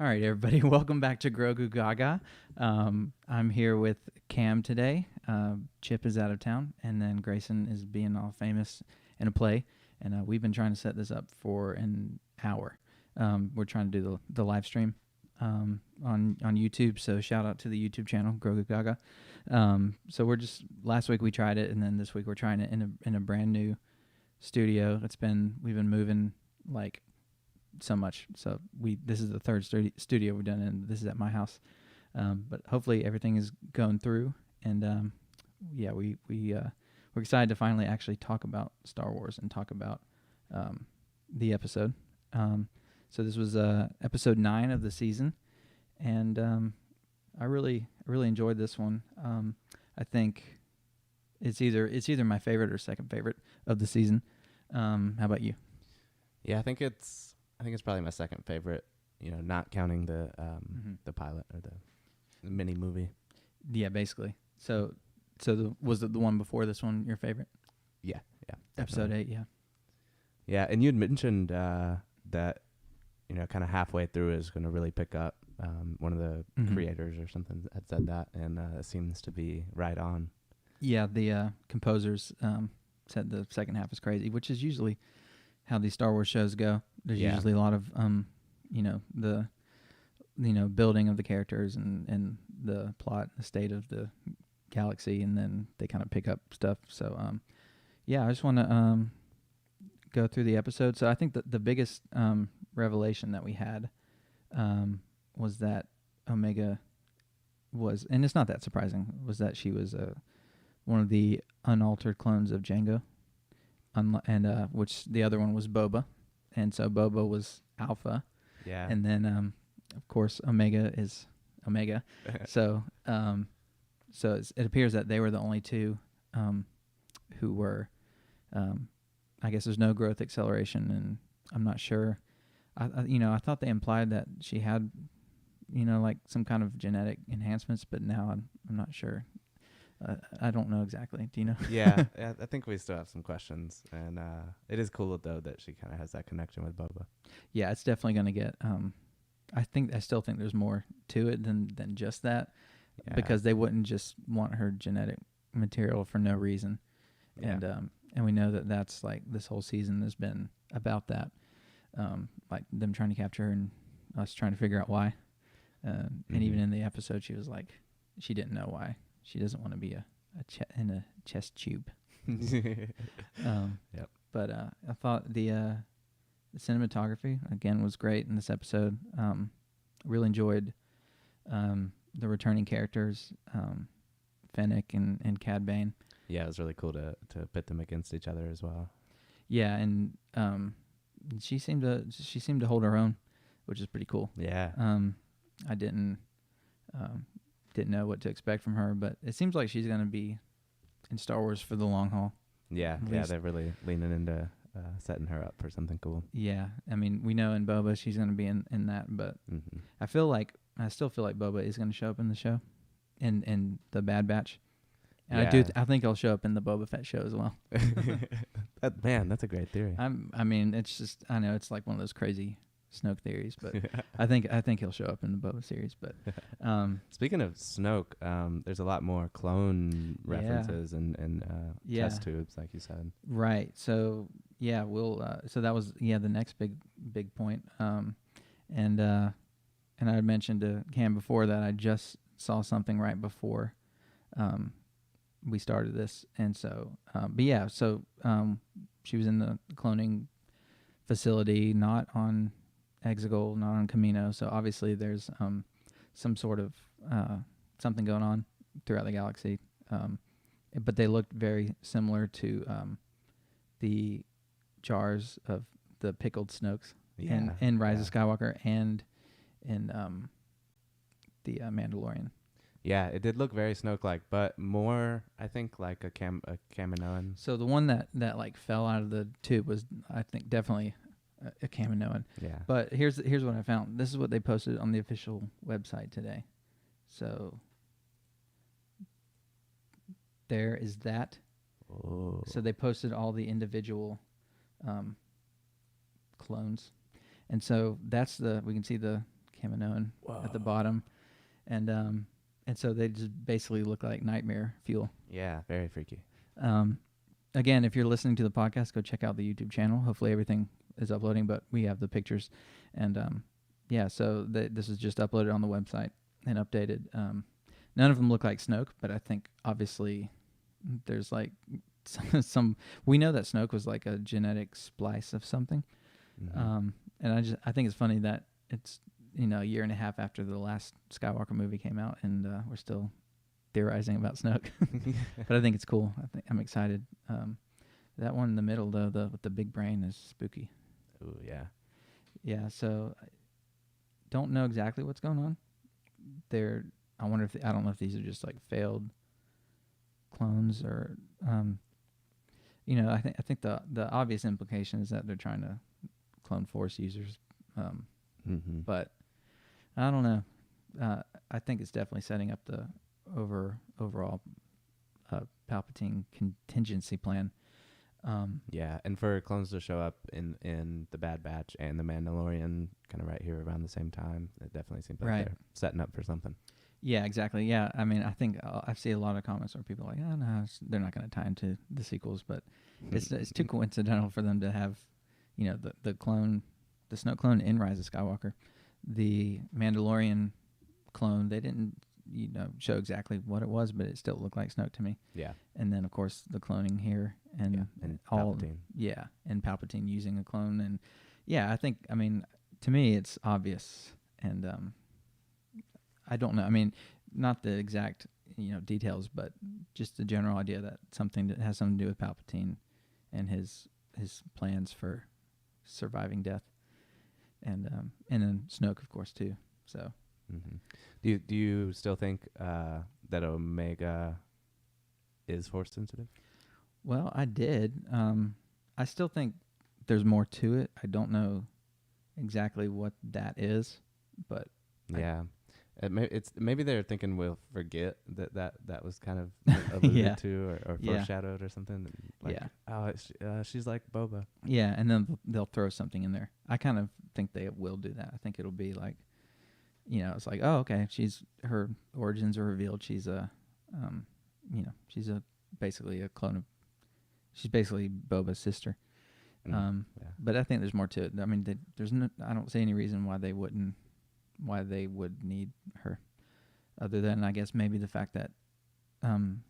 All right, everybody, welcome back to Grogu Gaga. I'm here with Cam today. Chip is out of town, and then Grayson is being all famous in a play. And we've been trying to set this up for an hour. We're trying to do the live stream on YouTube, so shout out to the YouTube channel, Grogu Gaga. So last week we tried it, and then this week we're trying it in a brand new studio. We've been moving like so much, so this is the third studio we've done, and this is at my house, but hopefully everything is going through, and we're excited to finally actually talk about Star Wars and talk about the episode. So this was episode 9 of the season, and I really enjoyed this one. I think it's either my favorite or second favorite of the season. How about you? Yeah, I think it's probably my second favorite. Not counting the pilot or the mini movie. Yeah, basically. So was the one before this one your favorite? Yeah. Episode Definitely. 8, yeah. Yeah, and you had mentioned that kind of halfway through is going to really pick up. One of the creators or something had said that, and it seems to be right on. Yeah, the composers said the second half is crazy, which is usually how these Star Wars shows go. There's usually a lot of the building of the characters and the plot, the state of the galaxy, and then they kind of pick up stuff. So I just want to go through the episode. So I think that the biggest revelation that we had was that Omega was, and it's not that surprising, was that she was one of the unaltered clones of Jango, and which the other one was Boba, and so Boba was Alpha, and then of course Omega is Omega. So it appears that they were the only two who were, I guess there's no growth acceleration, and I'm not sure. I thought they implied that she had, like some kind of genetic enhancements, but now I'm not sure. I don't know exactly. Do you know? Yeah, I think we still have some questions, and it is cool though that she kind of has that connection with Boba. Yeah, it's definitely going to get. I still think there's more to it than just that, because they wouldn't just want her genetic material for no reason, and we know that that's like this whole season has been about that, like them trying to capture her and us trying to figure out why, and even in the episode she was like, she didn't know why. She doesn't want to be in a chest tube. Yep. But I thought the cinematography again was great in this episode. Really enjoyed the returning characters, Fennec and Cad Bane. Yeah, it was really cool to pit them against each other as well. Yeah, and she seemed to hold her own, which is pretty cool. Yeah. I didn't know what to expect from her, but it seems like she's going to be in Star Wars for the long haul. Yeah, they're really leaning into setting her up for something cool. Yeah, I mean, we know in Boba she's going to be in that, but I still feel like Boba is going to show up in the show, in the Bad Batch, and I think he'll show up in the Boba Fett show as well. That's a great theory. I mean, it's just, I know it's like one of those crazy Snoke theories, but I think he'll show up in the Boba series. But speaking of Snoke, there's a lot more clone references and test tubes, like you said. Right. So we'll. So that was the next big point. And I had mentioned to Cam before that I just saw something right before we started this, and so she was in the cloning facility, not on Exegol, not on Camino, so obviously there's some sort of something going on throughout the galaxy, but they looked very similar to the jars of the pickled Snokes in Rise of Skywalker and in the Mandalorian. Yeah, it did look very Snoke-like, but more, I think, like a Kaminoan. So the one that like fell out of the tube was, I think, definitely a Kaminoan. Yeah. But here's what I found. This is what they posted on the official website today. So there is that. Oh. So they posted all the individual clones, and so we can see the Kaminoan at the bottom, and so they just basically look like nightmare fuel. Yeah, very freaky. Again, if you're listening to the podcast, go check out the YouTube channel. Hopefully everything is uploading, but we have the pictures, and so this is just uploaded on the website and updated. None of them look like Snoke, but I think obviously there's like some. We know that Snoke was like a genetic splice of something, and I think it's funny that it's a year and a half after the last Skywalker movie came out, and we're still theorizing about Snoke. But I think it's cool. I'm excited. That one in the middle though, with the big brain, is spooky. Ooh, yeah. Yeah. So I don't know exactly what's going on. I wonder if I don't know if these are just like failed clones or I think the obvious implication is that they're trying to clone Force users. But I don't know. I think it's definitely setting up the overall Palpatine contingency plan. Yeah, and for clones to show up in the Bad Batch and the Mandalorian kind of right here around the same time, it definitely seems like they're setting up for something. Yeah, exactly. Yeah, I mean, I think I see a lot of comments where people are like, oh no, they're not going to tie into the sequels, but it's too coincidental for them to have, the clone, the Snoke clone in Rise of Skywalker, the Mandalorian clone. They didn't show exactly what it was, but it still looked like Snoke to me. Yeah. And then of course the cloning here and all Palpatine. Yeah, and Palpatine using a clone, and I think to me it's obvious, and I don't know. I mean, not the exact details, but just the general idea that something that has something to do with Palpatine and his plans for surviving death, and then Snoke of course too. So. Mm-hmm. Do you still think that Omega is Force sensitive? Well, I did. I still think there's more to it. I don't know exactly what that is, but yeah, maybe they're thinking we'll forget that was kind of alluded to or foreshadowed or something. Like, she's like Boba. Yeah, and then they'll throw something in there. I kind of think they will do that. I think it'll be like. It's like, oh, okay, her origins are revealed. She's basically a clone of, she's basically Boba's sister. But I think there's more to it. I mean, I don't see any reason why they would need her, other than I guess maybe the fact that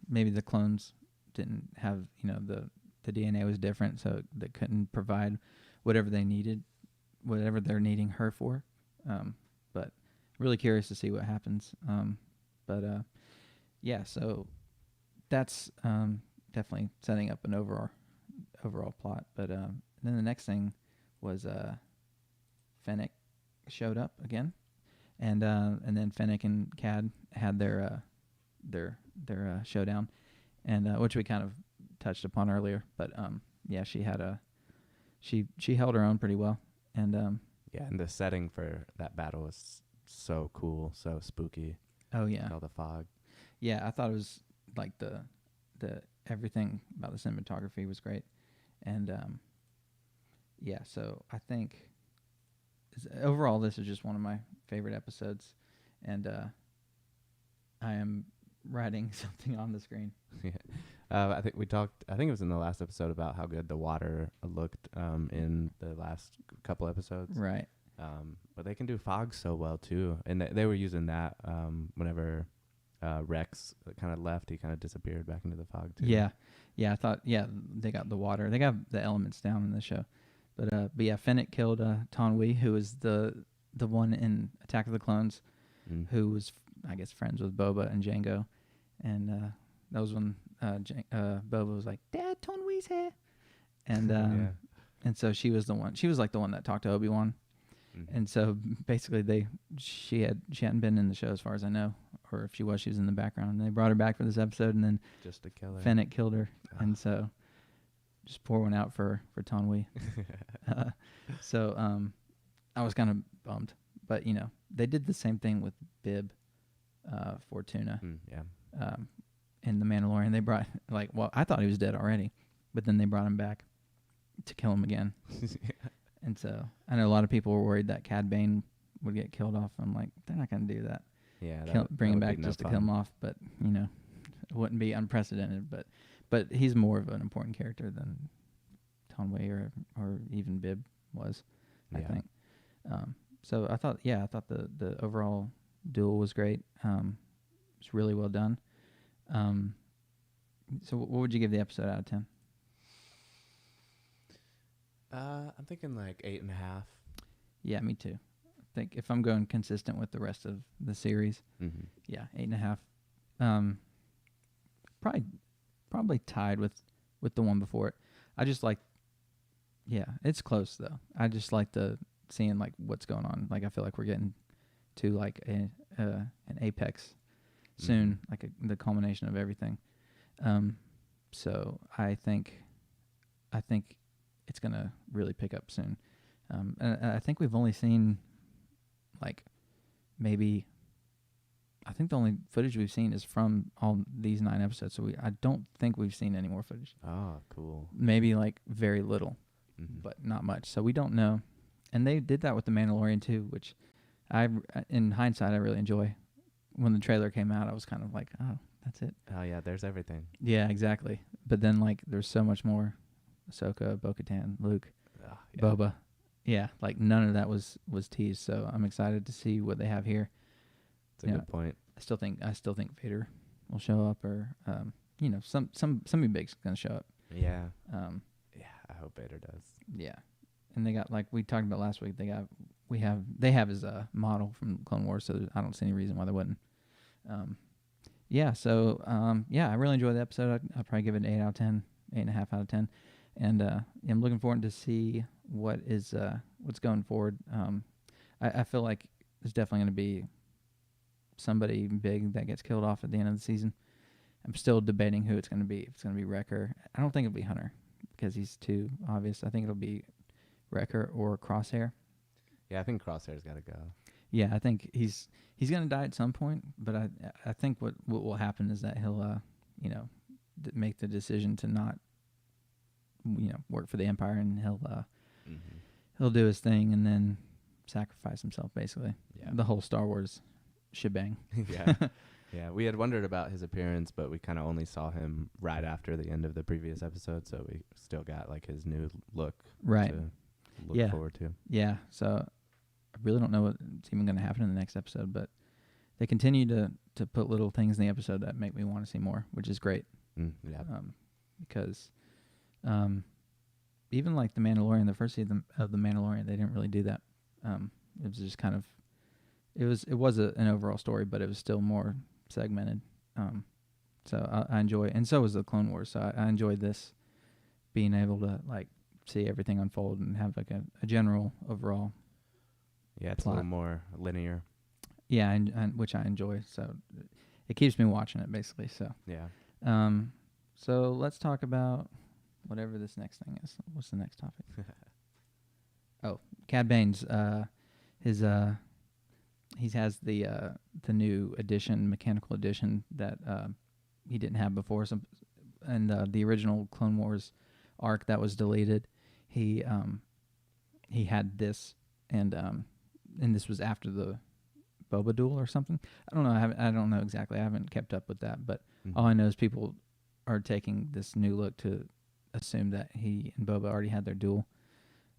maybe the clones didn't have, the DNA was different, so they couldn't provide whatever they needed, whatever they're needing her for. But really curious to see what happens. So that's definitely setting up an overall plot. But then the next thing was Fennec showed up again, and then Fennec and Cad had their showdown, and which we kind of touched upon earlier. But she had she held her own pretty well, and and the setting for that battle was so cool, so spooky. Oh yeah, all the fog. Yeah, I thought it was like the everything about the cinematography was great, and so I think overall this is just one of my favorite episodes, and I am writing something on the screen. I think we talked. I think it was in the last episode about how good the water looked in the last couple episodes. Right. But they can do fog so well too, and they were using that whenever Rex kind of left. He kind of disappeared back into the fog too. Yeah. I thought they got the water. They got the elements down in the show, but Fennec killed Taun who was the one in Attack of the Clones, who was I guess friends with Boba and Jango, and that was when Boba was like, "Dad, Taun Wee's here," and and so she was the one. She was like the one that talked to Obi-Wan. And so basically she hadn't been in the show as far as I know, or if she was in the background. And they brought her back for this episode, and then just to kill her. Fennec killed her, and so just pour one out for Taun We. So I was kind of bummed, but they did the same thing with Bib Fortuna. In The Mandalorian, they brought I thought he was dead already, but then they brought him back to kill him again. And so I know a lot of people were worried that Cad Bane would get killed off. I'm like, they're not going to do that. Yeah, Bring him back no just to fun. kill him off. But it wouldn't be unprecedented. But he's more of an important character than Conway or even Bib was, I think. So I thought the overall duel was great. It's really well done. So what would you give the episode out of 10? I'm thinking like 8.5. Yeah, me too. I think if I'm going consistent with the rest of the series, yeah, 8.5. Probably tied with the one before it. I just like, yeah, it's close though. I just like seeing like what's going on. Like I feel like we're getting to like an apex soon, like the culmination of everything. So I think it's gonna really pick up soon. And I think we've only seen like maybe. I think the only footage we've seen is from all these 9 episodes. So I don't think we've seen any more footage. Oh, cool. Maybe like very little, but not much. So we don't know. And they did that with The Mandalorian too, which in hindsight, I really enjoy. When the trailer came out, I was kind of like, oh, that's it. Oh, yeah, there's everything. Yeah, exactly. But then like there's so much more. Ahsoka, Bo-Katan, Luke, Yeah. Boba. Yeah, like none of that was teased. So I'm excited to see what they have here. It's a good point. I still think Vader will show up, or somebody big's gonna show up. Yeah. I hope Vader does. Yeah, and they got, like we talked about last week. They have his model from Clone Wars, so I don't see any reason why they wouldn't. I really enjoyed the episode. I'd probably give it an 8 out of 10, 8.5 out of 10, and I'm looking forward to see what's going forward. I feel like there's definitely going to be somebody big that gets killed off at the end of the season. I'm still debating who it's going to be. If it's going to be Wrecker, I don't think it'll be Hunter because he's too obvious. I think it'll be Wrecker or Crosshair. Yeah, I think Crosshair's got to go. Yeah, I think he's going to die at some point, but I think what will happen is that he'll make the decision to not work for the Empire, and he'll do his thing and then sacrifice himself, basically. Yeah. The whole Star Wars shebang. Yeah. Yeah, we had wondered about his appearance, but we kind of only saw him right after the end of the previous episode, so we still got like his new look to look forward to. Yeah, so I really don't know what's even going to happen in the next episode, but they continue to put little things in the episode that make me want to see more, which is great. Yeah. Because even like The Mandalorian, the first season of The Mandalorian, they didn't really do that. It was just kind of, it was an overall story, but it was still more segmented. So I enjoy, and so was the Clone Wars. So I enjoyed this, being able to like see everything unfold and have like a general overall. Yeah, it's plot. a little more linear. Yeah, and which I enjoy. So it keeps me watching it basically. So yeah. So let's talk about whatever this next thing is. What's the next topic? Oh, Cad Bane's he has the new edition, mechanical edition that he didn't have before. And the original Clone Wars arc that was deleted, he had this, and this was after the Boba duel or something. I don't know. I don't know exactly. I haven't kept up with that, but all I know is people are taking this new look to assume that he and Boba already had their duel.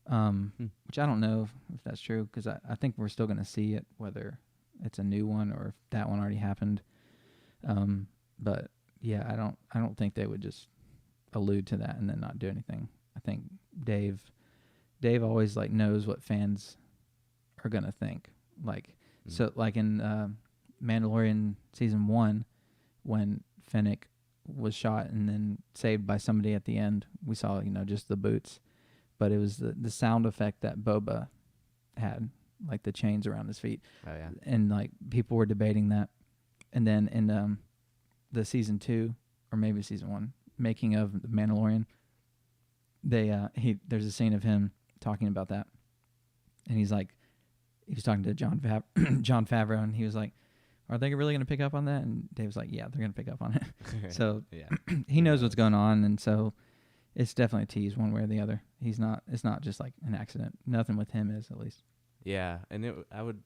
Which I don't know if that's true, because I think we're still going to see it, whether it's a new one or if that one already happened. But yeah, I don't think they would just allude to that and then not do anything. I think Dave always like knows what fans are going to think. Like so, like in Mandalorian season 1, when Fennec was shot and then saved by somebody at the end, we saw just the boots. But it was the sound effect that Boba had, like the chains around his feet. Oh, yeah. And like people were debating that. And then in the season 2, or maybe season 1, making of The Mandalorian, there's a scene of him talking about that. And he was talking to John Favreau, and he was like, are they really going to pick up on that? And Dave was like, yeah, they're going to pick up on it. So he knows what's going on, and so it's definitely a tease one way or the other. It's not just like an accident. Nothing with him is, at least. Yeah, and I would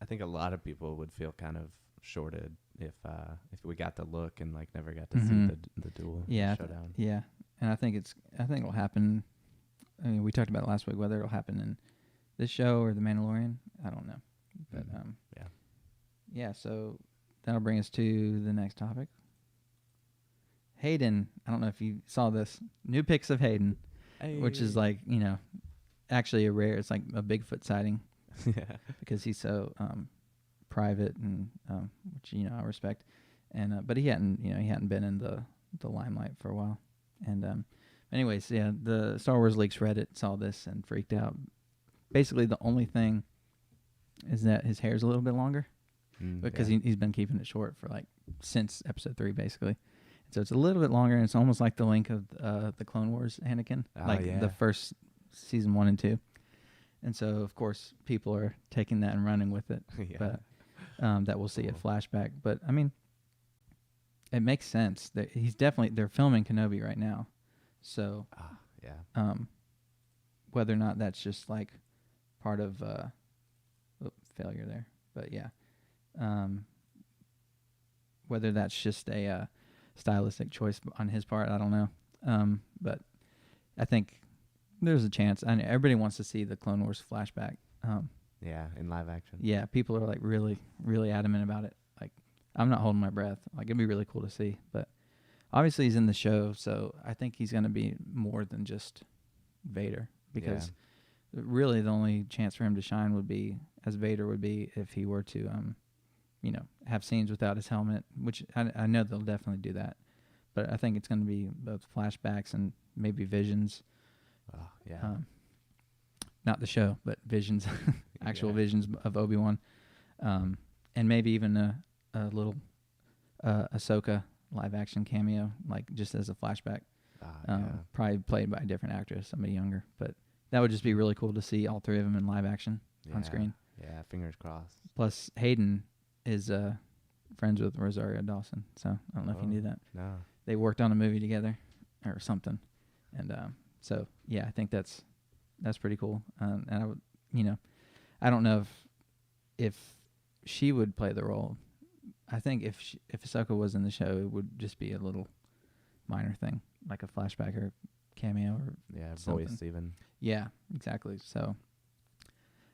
I think a lot of people would feel kind of shorted if we got to look and like never got to see the duel showdown. Yeah, and I think it'll happen. I mean, we talked about it last week, whether it'll happen in this show or The Mandalorian. I don't know, but yeah. So that'll bring us to the next topic. Hayden, I don't know if you saw this. New pics of Hayden, which is like, actually it's like a Bigfoot sighting. Yeah. Because he's so private and which I respect. And but he hadn't been in the limelight for a while. And anyways, yeah, the Star Wars Leaks Reddit saw this and freaked out. Basically the only thing is that his hair's a little bit longer because he's been keeping it short for like since episode 3 basically. So it's a little bit longer, and it's almost like the link of the Clone Wars Anakin, the first season 1 and 2. And so, of course, people are taking that and running with it. But that we'll see a flashback. But, I mean, it makes sense. That they're filming Kenobi right now. So, whether or not that's just like part of failure there. But, yeah. Whether that's just a stylistic choice on his part, I don't know. But I think there's a chance. I mean, everybody wants to see the Clone Wars flashback. In live action. Yeah, people are like really, really adamant about it. Like, I'm not holding my breath. Like, it'd be really cool to see. But obviously, he's in the show, so I think he's going to be more than just Vader. Because really, the only chance for him to shine would be as Vader would be if he were to, have scenes without his helmet. Which I know they'll definitely do that. But I think it's going to be both flashbacks and maybe visions. Oh, yeah. Not the show, but visions, actual visions of Obi-Wan. And maybe even a little Ahsoka live-action cameo, like just as a flashback. Probably played by a different actress, somebody younger. But that would just be really cool to see all 3 of them in live action on screen. Yeah, fingers crossed. Plus, Hayden is friends with Rosario Dawson. So I don't know if you knew that. No. They worked on a movie together or something. And so, yeah, I think that's pretty cool. And I would, I don't know if she would play the role. I think if Ahsoka was in the show, it would just be a little minor thing, like a flashback or cameo or something. Voice even. Yeah, exactly. So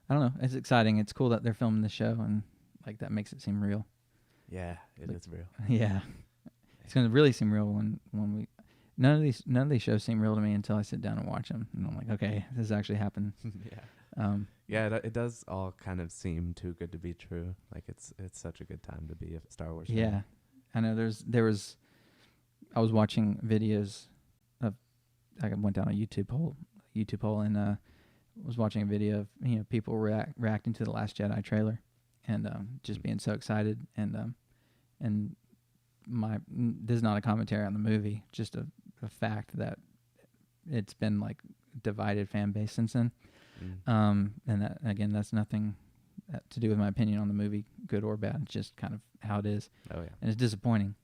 I don't know. It's exciting. It's cool that they're filming the show, and like that makes it seem real. Yeah, it is real. Yeah, it's gonna really seem real when we. None of these shows seem real to me until I sit down and watch them, and I'm like, okay, this actually happened. It does all kind of seem too good to be true. Like it's such a good time to be a Star Wars fan. Yeah, I know. I was watching videos of. I went down a YouTube poll, and was watching a video of people reacting to the Last Jedi trailer, and just being so excited, and this is not a commentary on the movie, just a fact that it's been like divided fan base since then. And that, again, that's nothing to do with my opinion on the movie, good or bad. It's just kind of how it is. Oh yeah. And it's disappointing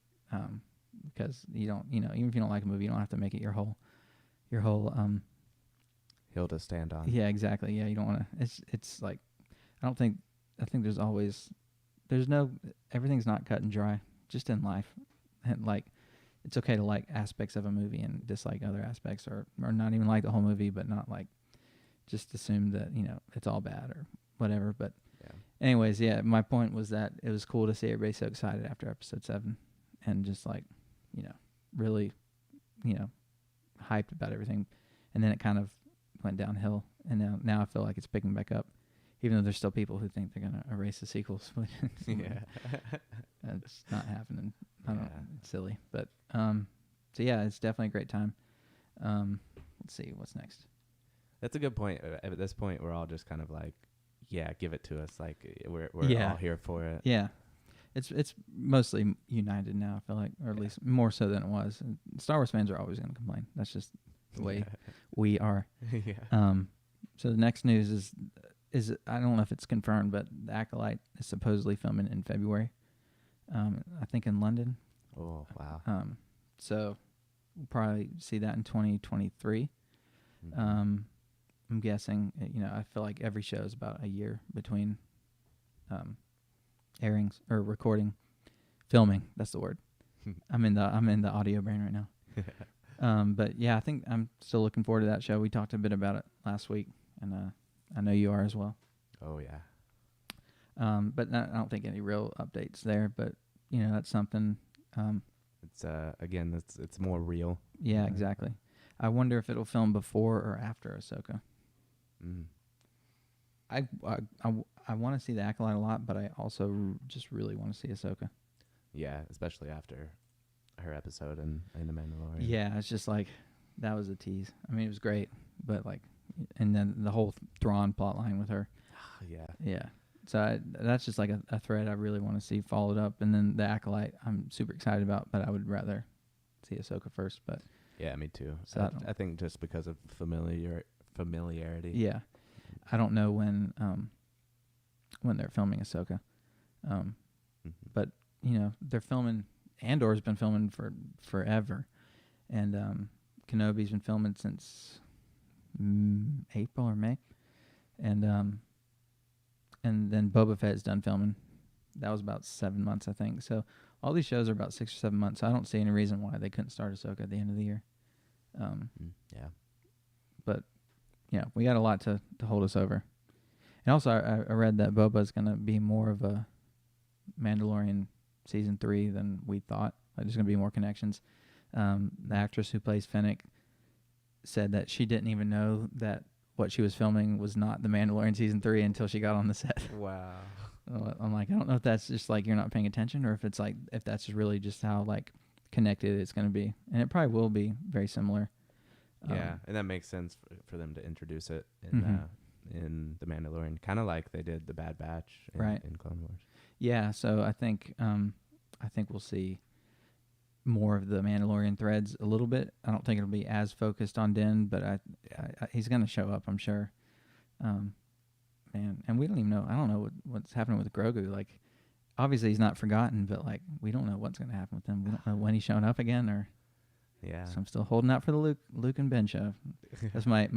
because you don't, even if you don't like a movie, you don't have to make it your whole hill to stand on. Yeah, exactly. Yeah, you don't want to. It's like I think everything's not cut and dry just in life. And like it's okay to like aspects of a movie and dislike other aspects, or not even like the whole movie, but not like just assume that it's all bad or whatever. But anyways, my point was that it was cool to see everybody so excited after episode 7 and just like really hyped about everything, and then it kind of went downhill, and now I feel like it's picking back up, even though there's still people who think they're gonna erase the sequels. It's not happening. I don't know, it's silly, but so yeah, it's definitely a great time. Let's see what's next. That's a good point. At this point, we're all just kind of like, give it to us. Like we're all here for it. Yeah, it's mostly united now. I feel like, or at least more so than it was. And Star Wars fans are always going to complain. That's just the way we are. So the next news is I don't know if it's confirmed, but The Acolyte is supposedly filming in February. I think in London. Oh wow. So we'll probably see that in 2023. I'm guessing. I feel like every show is about a year between airings or filming. That's the word. I'm in the audio brain right now. But yeah, I think I'm still looking forward to that show. We talked a bit about it last week, and I know you are as well. Oh yeah. But I don't think any real updates there. But that's something. It's again, it's more real. Yeah, exactly. I wonder if it'll film before or after Ahsoka. I want to see the Acolyte a lot, but I also just really want to see Ahsoka. Yeah, especially after her episode in The Mandalorian. Yeah, it's just like that was a tease. I mean, it was great, but like, and then the whole Thrawn plotline with her. Yeah. So that's just like a thread I really want to see followed up, and then the Acolyte I'm super excited about, but I would rather see Ahsoka first. But yeah, me too. So I think just because of familiarity. Yeah, I don't know when they're filming Ahsoka, but they're filming. Andor's been filming for forever, and Kenobi's been filming since April or May, and then Boba Fett's done filming. That was about 7 months, I think. So all these shows are about 6 or 7 months. So I don't see any reason why they couldn't start Ahsoka at the end of the year. Yeah. But we got a lot to hold us over. And also, I read that Boba's going to be more of a Mandalorian season 3 than we thought. Like, there's going to be more connections. The actress who plays Fennec said that she didn't even know that what she was filming was not The Mandalorian season 3 until she got on the set. Wow. I'm like, I don't know if that's just like you're not paying attention, or if it's like if that's just really just how like connected it's going to be, and it probably will be very similar. Yeah, and that makes sense for them to introduce it in The Mandalorian, kind of like they did the Bad Batch in Clone Wars. Yeah, so I think we'll see more of the Mandalorian threads a little bit. I don't think it'll be as focused on Din, but I he's going to show up, I'm sure. Man, and we don't even know. I don't know what's happening with Grogu. Like, obviously he's not forgotten, but like we don't know what's going to happen with him. We don't know when he's showing up again, or yeah. So I'm still holding out for the Luke and Ben show. That's my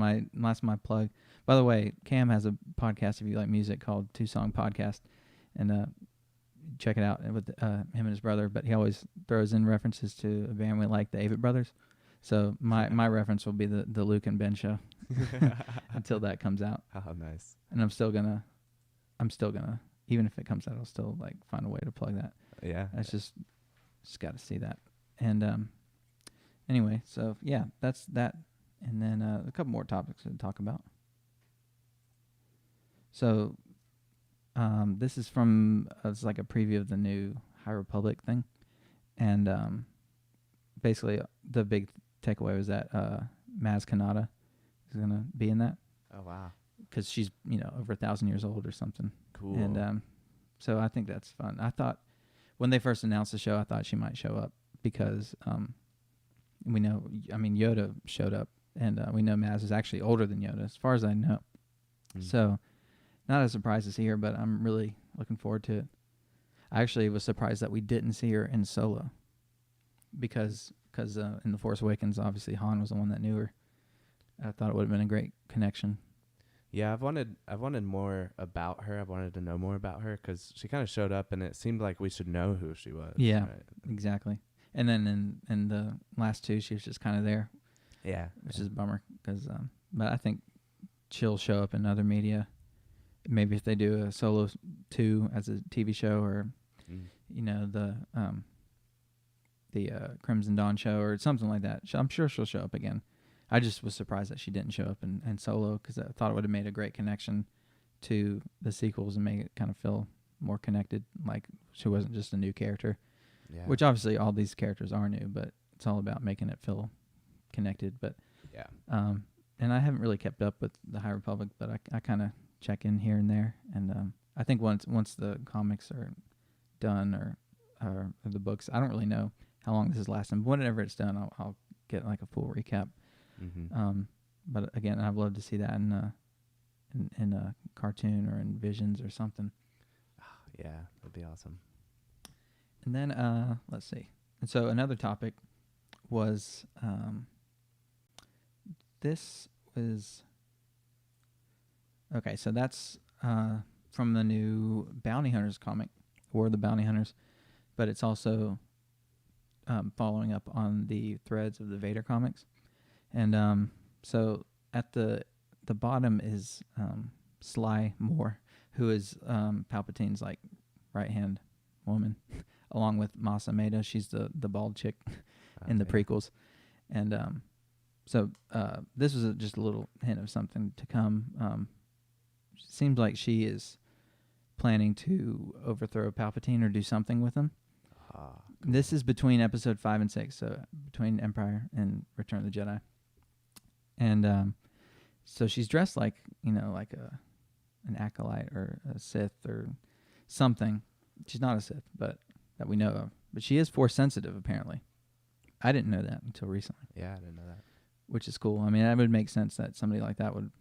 plug. By the way, Cam has a podcast if you like music called 2-Song Podcast, and check it out with him and his brother. But he always throws in references to a band we like, the Avett Brothers. So my reference will be the Luke and Ben show until that comes out. Oh, nice. And I'm still gonna, even if it comes out, I'll still like find a way to plug that. Yeah. That's just got to see that. And anyway, so yeah, that's that. And then a couple more topics to talk about. So this is from it's like a preview of the new High Republic thing, and basically the big takeaway was that Maz Kanata is gonna be in that. Oh wow! Because she's over 1,000 years old or something. Cool. And so I think that's fun. I thought when they first announced the show, I thought she might show up because we know. I mean, Yoda showed up, and we know Maz is actually older than Yoda, as far as I know. So. Not a surprise to see her, but I'm really looking forward to it. I actually was surprised that we didn't see her in Solo, because in The Force Awakens, obviously Han was the one that knew her. I thought it would have been a great connection. Yeah, I've wanted more about her. I've wanted to know more about her because she kind of showed up, and it seemed like we should know who she was. Yeah, right? Exactly. And then in the last two, she was just kind of there. Yeah, which is a bummer because, but I think she'll show up in other media. Maybe if they do a Solo 2 as a TV show, or the Crimson Dawn show or something like that, I'm sure she'll show up again. I just was surprised that she didn't show up in Solo, because I thought it would have made a great connection to the sequels and make it kind of feel more connected, like she wasn't just a new character. Yeah. Which obviously all these characters are new, but it's all about making it feel connected. But yeah, and I haven't really kept up with the High Republic, but I kind of check in here and there, and I think once the comics are done or the books, I don't really know how long this is lasting, but whenever it's done, I'll get like a full recap. But again, I'd love to see that in a cartoon or in Visions or something. Yeah, that'd be awesome. And then let's see. And so another topic was this was okay. So that's from the new Bounty Hunters comic, War of the Bounty Hunters, but it's also following up on the threads of the Vader comics. And so at the bottom is Sly Moore, who is Palpatine's like right hand woman, along with Masa Meda. She's the bald chick in the prequels, and so this was just a little hint of something to come. Seems like she is planning to overthrow Palpatine or do something with him. Cool. This is between episode 5 and 6, so between Empire and Return of the Jedi. And so she's dressed like, like an acolyte or a Sith or something. She's not a Sith, but that we know of. But she is Force sensitive, apparently. I didn't know that until recently. Yeah, I didn't know that. Which is cool. I mean, that would make sense that somebody like that would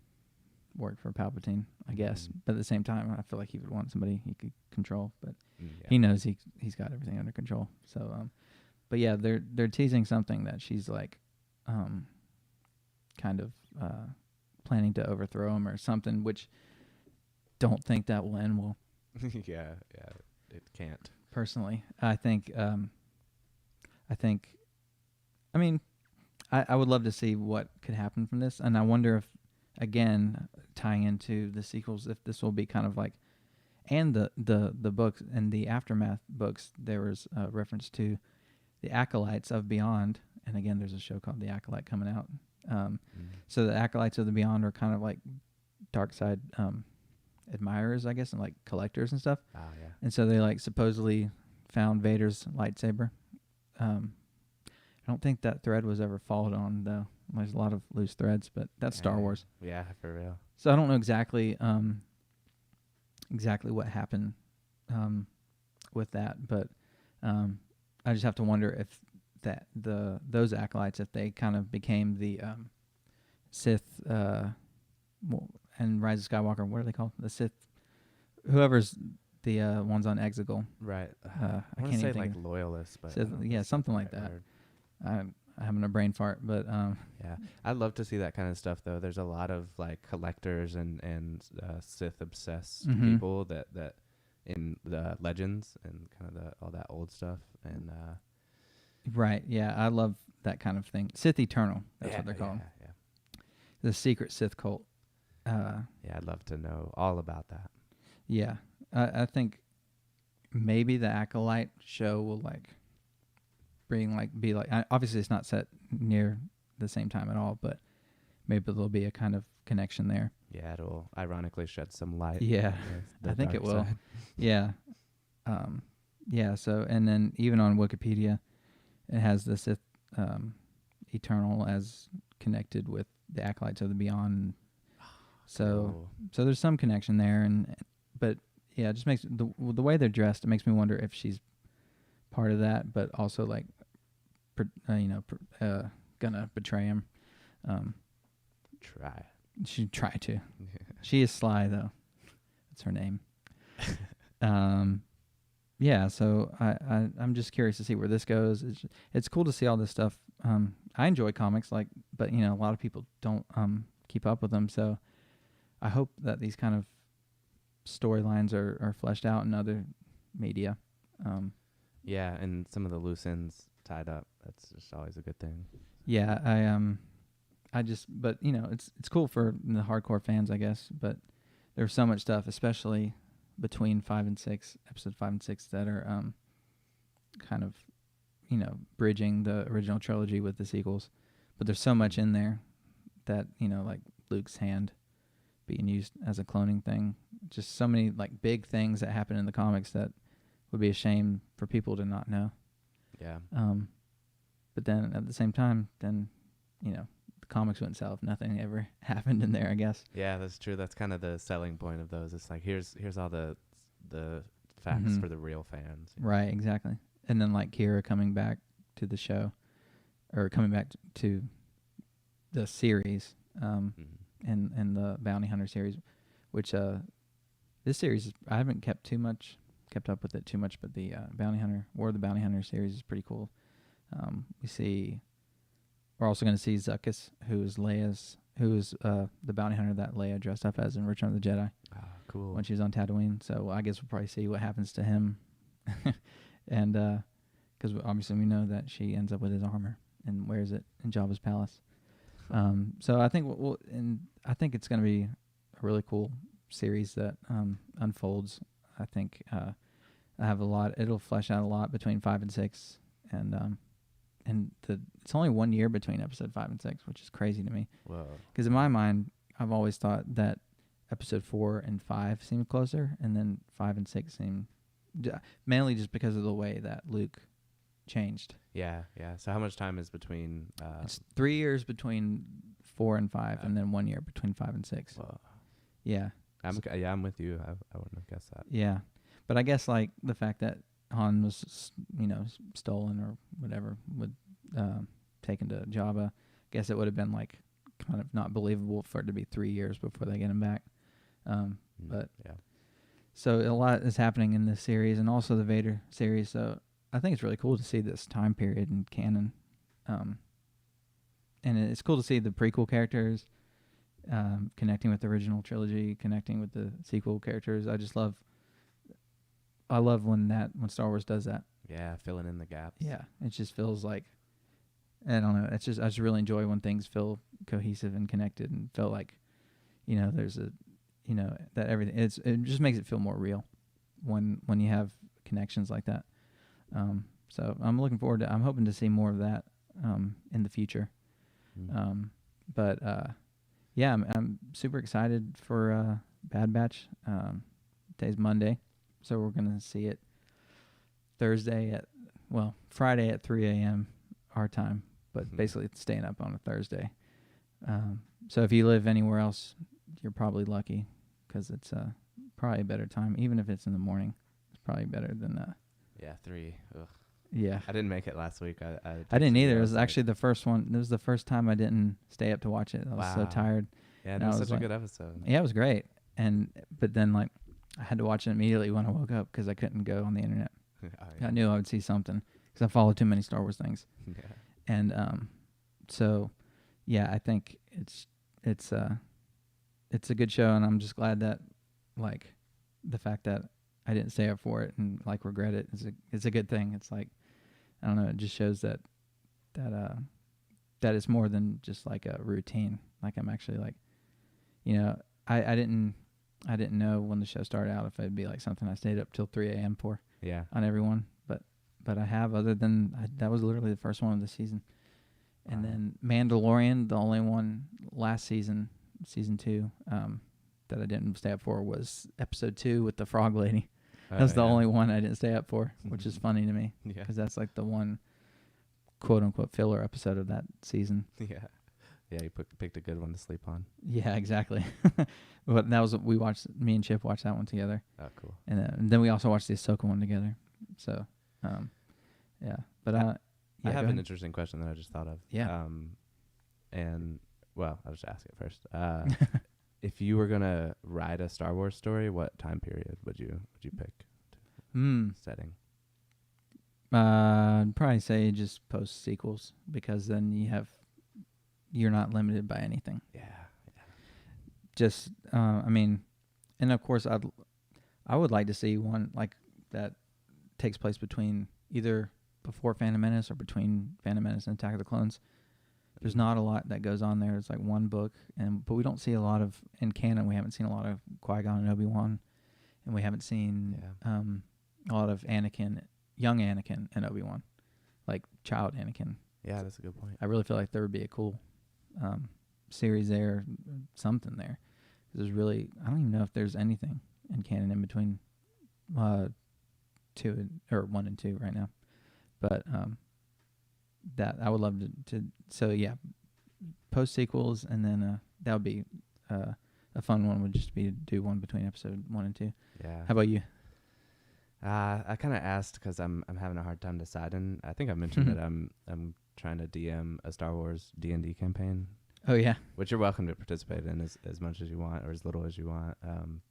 work for Palpatine, I guess. But at the same time, I feel like he would want somebody he could control. But he knows he's got everything under control. So, but yeah, they're teasing something that she's like, kind of planning to overthrow him or something. Which don't think that will end well. yeah, it can't. Personally, I think. I mean, I would love to see what could happen from this, and I wonder if, again, tying into the sequels, if this will be kind of like, and the books and the Aftermath books, there was a reference to the Acolytes of Beyond, and again, there's a show called The Acolyte coming out. So the Acolytes of the Beyond are kind of like dark side admirers, I guess, and like collectors and stuff. Oh, yeah. And so they like supposedly found Vader's lightsaber. I don't think that thread was ever followed on, though. There's a lot of loose threads, but that's Star Wars. Yeah, for real. So I don't know exactly what happened with that, but I just have to wonder if those acolytes, if they kind of became the Sith and Rise of Skywalker. What are they called? The Sith. Whoever's the ones on Exegol. Right. I can't say like loyalists, but Sith, yeah, something like that. I'm having a brain fart, but yeah, I'd love to see that kind of stuff though. There's a lot of like collectors and Sith obsessed people that in the Legends and kind of all that old stuff and right, yeah, I love that kind of thing. Sith Eternal, that's what they're called. Yeah. The secret Sith cult. Yeah, I'd love to know all about that. Yeah, I think maybe the Acolyte show will like be like obviously it's not set near the same time at all, but maybe there'll be a kind of connection there. Yeah, it'll ironically shed some light. Yeah, I think it will. Yeah, yeah. So and then even on Wikipedia, it has the Sith Eternal as connected with the Acolytes of the Beyond. So there's some connection there, but yeah, it just makes the way they're dressed. It makes me wonder if she's part of that, but also like, gonna betray him. She'd try to. She is Sly though. That's her name. Yeah. So I'm just curious to see where this goes. It's cool to see all this stuff. I enjoy comics, but a lot of people don't keep up with them. So I hope that these kind of storylines are fleshed out in other media. Yeah, and some of the loose ends tied up. That's just always a good thing. Yeah, but it's cool for the hardcore fans, I guess. But there's so much stuff, especially between 5 and 6, episode 5 and 6, that are kind of bridging the original trilogy with the sequels. But there's so much in there that like Luke's hand being used as a cloning thing. Just so many like big things that happen in the comics that would be a shame for people to not know. Yeah. But then at the same time, the comics wouldn't sell if nothing ever happened in there, I guess. Yeah, that's true. That's kind of the selling point of those. It's like here's all the facts for the real fans. Right, exactly. And then like Kira coming back to the show, or coming back to the series, and the Bounty Hunter series, which this series I haven't kept up with it too much, but the Bounty Hunter War of the Bounty Hunter series is pretty cool. We're also going to see Zuckuss, who is the bounty hunter that Leia dressed up as in Return of the Jedi. Cool. when she was on Tatooine. So I guess we'll probably see what happens to him, and because obviously we know that she ends up with his armor and wears it in Jabba's palace. So I think I think it's going to be a really cool series that unfolds. I think I have a lot. It'll flesh out a lot between 5 and 6, and it's only 1 year between episode 5 and 6, which is crazy to me. Whoa. Because in my mind, I've always thought that episode 4 and 5 seemed closer, and then 5 and 6 seemed mainly just because of the way that Luke changed. Yeah. So how much time is between? It's 3 years between 4 and 5, and then 1 year between 5 and 6. Whoa. Yeah. I'm with you. I wouldn't have guessed that. Yeah, but I guess like the fact that Han was, stolen or whatever, taken to Jabba, I guess it would have been like kind of not believable for it to be 3 years before they get him back. But yeah. So a lot is happening in this series and also the Vader series. So I think it's really cool to see this time period in canon. And it's cool to see the prequel characters connecting with the original trilogy, connecting with the sequel characters. I love when Star Wars does that. Yeah, filling in the gaps. Yeah, it just feels like, I don't know. I just really enjoy when things feel cohesive and connected and feel like, there's that everything. It just makes it feel more real when you have connections like that. So I'm looking forward to. I'm hoping to see more of that in the future. But yeah, I'm super excited for Bad Batch. Today's Monday, so we're gonna see it Friday at 3 a.m. our time, but basically it's staying up on a Thursday. So if you live anywhere else, you're probably lucky because it's probably a better time. Even if it's in the morning, it's probably better than 3. Ugh. Yeah. I didn't make it last week. I didn't either. It was actually the first one. It was the first time I didn't stay up to watch it. I was so tired. Yeah, that was such a good episode. Yeah, it was great. But then I had to watch it immediately when I woke up because I couldn't go on the internet. I knew I would see something because I follow too many Star Wars things. Yeah. And so yeah, I think it's a good show, and I'm just glad that the fact that I didn't stay up for it and regret it is a good thing. It's I don't know, it just shows that it's more than just a routine. I'm actually I didn't know when the show started out if it'd be something I stayed up till 3 a.m. for. Yeah. On everyone, but I have, other than that was literally the first one of the season. And then Mandalorian, the only one last season 2 that I didn't stay up for was episode 2 with the frog lady. That's the only one I didn't stay up for, which is funny to me because that's the one quote unquote filler episode of that season. Yeah. Yeah, you picked a good one to sleep on. Yeah, exactly. But that was what we watched. Me and Chip watched that one together. Oh, cool. And then we also watched the Ahsoka one together. So, yeah. But I have an interesting question that I just thought of. Yeah. I'll just ask it first. If you were gonna write a Star Wars story, what time period would you pick? Setting. I'd probably say just post sequels because then you're not limited by anything. Yeah. Just and of course I would like to see one that takes place between either before Phantom Menace or between Phantom Menace and Attack of the Clones. There's not a lot that goes on there. It's one book, but we don't see a lot of, in canon, we haven't seen a lot of Qui-Gon and Obi-Wan, and we haven't seen a lot of Anakin, young Anakin and Obi-Wan, child Anakin. Yeah, that's a good point. I really feel like there would be a cool series there, something there. There's really, I don't even know if there's anything in canon in between 1 and 2 right now, but that I would love to. So yeah, post sequels, and then that would be a fun one. Would just be to do one between episode 1 and 2. Yeah. How about you? I kind of asked because I'm having a hard time deciding. I think I mentioned that I'm trying to DM a Star Wars D&D campaign. Oh yeah. Which you're welcome to participate in as much as you want or as little as you want.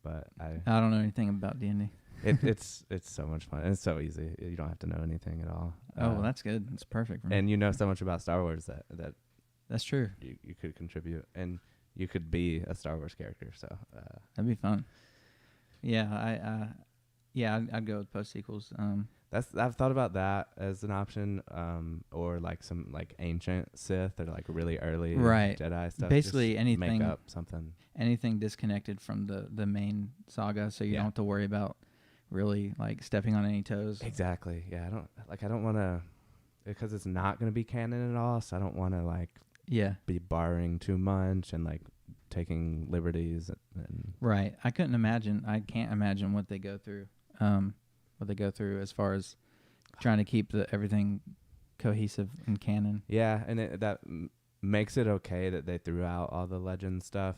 But I don't know anything about D&D. It's so much fun. And it's so easy. You don't have to know anything at all. Well, that's good. That's perfect for me. And you know so much about Star Wars that that's true. You could contribute, and you could be a Star Wars character. So that'd be fun. Yeah, I'd go with post sequels. I've thought about that as an option, or like some like ancient Sith or like really early Right. Jedi stuff. Basically Just anything, make up something. anything disconnected from the main saga, so you don't have to worry about really like stepping on any toes. Exactly. Yeah, I don't want to, because it's not going to be canon at all. So I don't want to like be borrowing too much and like taking liberties. And right. I can't imagine what they go through. As far as trying to keep everything cohesive and canon. Yeah, and that makes it okay that they threw out all the legend stuff.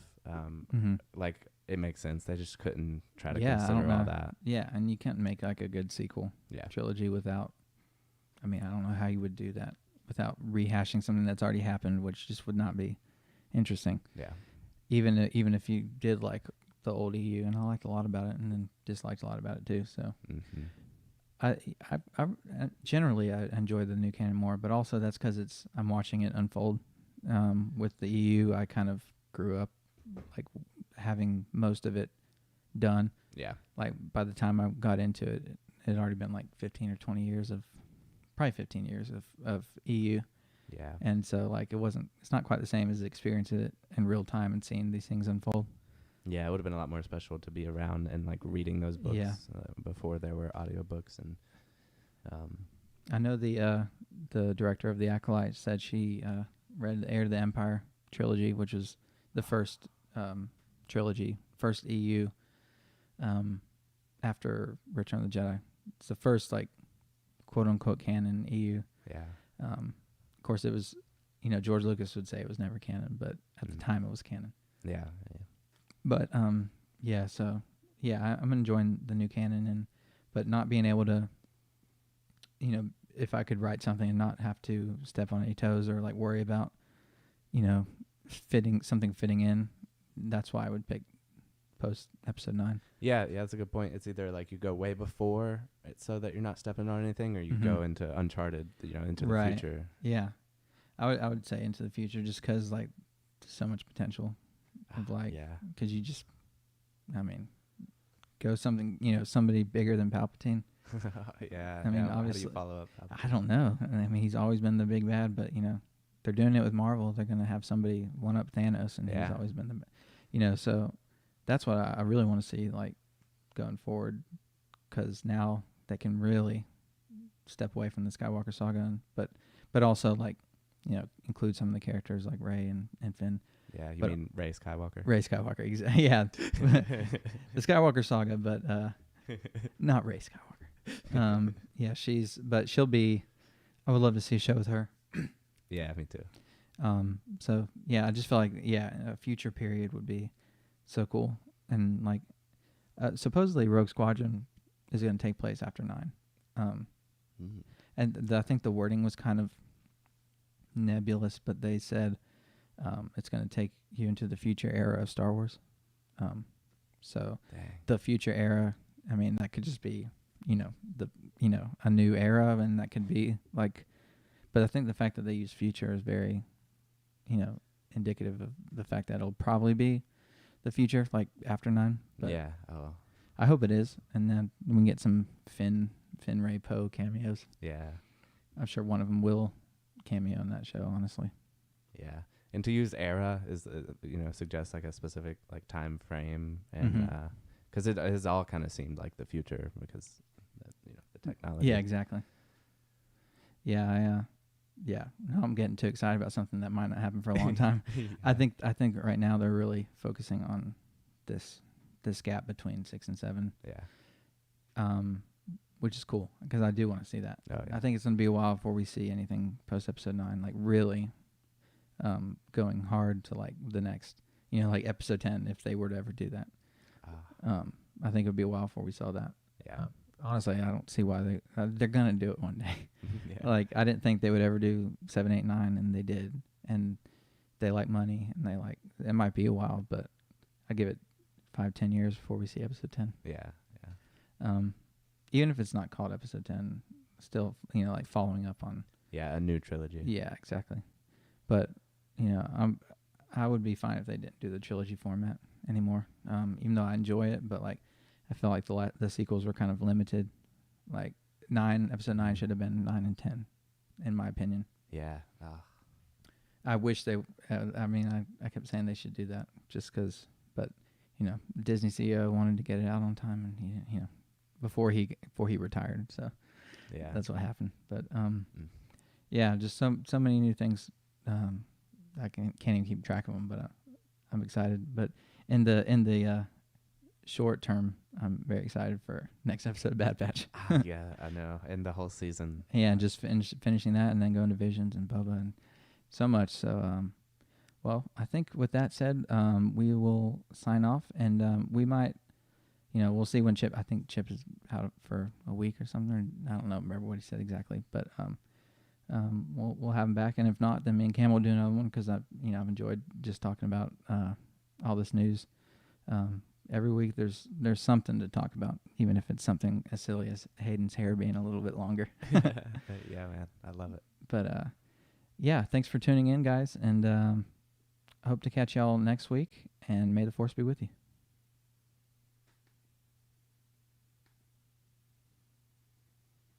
Like it makes sense. They just couldn't try to consider all that. Yeah, and you can't make like a good sequel trilogy without. I mean, I don't know how you would do that without rehashing something that's already happened, which just would not be interesting. Yeah. Even if you did like the old EU, and I liked a lot about it, and then disliked a lot about it too. So, I generally I enjoy the new canon more, but also that's because I'm watching it unfold. With the EU, I kind of grew up like having most of it done. Yeah. Like by the time I got into it, it had already been like 15 or 20 years probably 15 years of EU. Yeah. And so like it's not quite the same as experiencing it in real time and seeing these things unfold. Yeah, it would have been a lot more special to be around and like reading those books before there were audiobooks. And I know the director of The Acolyte said she read the Heir to the Empire trilogy, which is the first trilogy, first EU after Return of the Jedi. It's the first like quote unquote canon EU. Yeah. Of course, it was, George Lucas would say it was never canon, but at the time it was canon. Yeah. But I'm enjoying the new canon, but not being able to, if I could write something and not have to step on any toes or like worry about, fitting in, that's why I would pick post episode 9. Yeah, that's a good point. It's either like you go way before it so that you're not stepping on anything, or you go into Uncharted, into the future. Yeah, I would say into the future, just because like there's so much potential of like, because you just, go something, somebody bigger than Palpatine. Yeah. I mean, obviously, how do you follow up? Palpatine? I don't know. I mean, he's always been the big bad, but they're doing it with Marvel. They're gonna have somebody one up Thanos, and he's always been so that's what I really want to see like going forward, because now they can really step away from the Skywalker saga, but also like include some of the characters like Rey and Finn. Yeah, you mean Rey Skywalker? Rey Skywalker, yeah. The Skywalker saga, but not Rey Skywalker. She'll be. I would love to see a show with her. Yeah, me too. So yeah, I just feel like a future period would be so cool, and like supposedly Rogue Squadron is going to take place after 9, and I think the wording was kind of nebulous, but they said it's going to take you into the future era of Star Wars. So the future era, I mean, that could just be a new era, and that could be like, but I think the fact that they use future is very indicative of the fact that it'll probably be the future, like after 9. But yeah. Oh. I hope it is, and then we can get some Finn Ray Poe cameos. Yeah. I'm sure one of them will cameo in that show, honestly. Yeah. And to use era is, suggests like a specific like time frame, and because it has all kind of seemed like the future because the technology. Yeah, exactly. Yeah, now I'm getting too excited about something that might not happen for a long time. Yeah. I think right now they're really focusing on this gap between 6 and 7. Yeah. Which is cool, because I do want to see that. Oh, yeah. I think it's going to be a while before we see anything post episode 9, like really going hard to like the next, like episode 10, if they were to ever do that. I think it would be a while before we saw that. Yeah. Honestly, I don't see why they're gonna do it one day. Yeah. Like, I didn't think they would ever do 7, 8, 9, and they did. And they like money, and it might be a while, but I give it 5-10 years before we see episode 10. Yeah. Even if it's not called episode 10, still, like following up on. Yeah, a new trilogy. Yeah, exactly. But I would be fine if they didn't do the trilogy format anymore. Even though I enjoy it, but like, I felt like the sequels were kind of limited. Like episode 9 should have been 9 and 10, in my opinion. Yeah. I wish they. I kept saying they should do that just because, but Disney CEO wanted to get it out on time, and he didn't, before he retired. So yeah, that's what happened. But yeah, just so many new things. I can't even keep track of them, but I'm excited. But in the short term, I'm very excited for next episode of Bad Batch. Yeah, I know, and the whole season. Yeah, just finishing that, and then going to Visions and Bubba and so much. So, well, I think with that said, we will sign off, and we might, we'll see when Chip. I think Chip is out for a week or something. I don't remember what he said exactly, but we'll have him back, and if not, then me and Cam will do another one because I've enjoyed just talking about all this news. Every week there's something to talk about, even if it's something as silly as Hayden's hair being a little bit longer. Yeah, man, I love it. But yeah, thanks for tuning in, guys, and I hope to catch y'all next week, and may the Force be with you.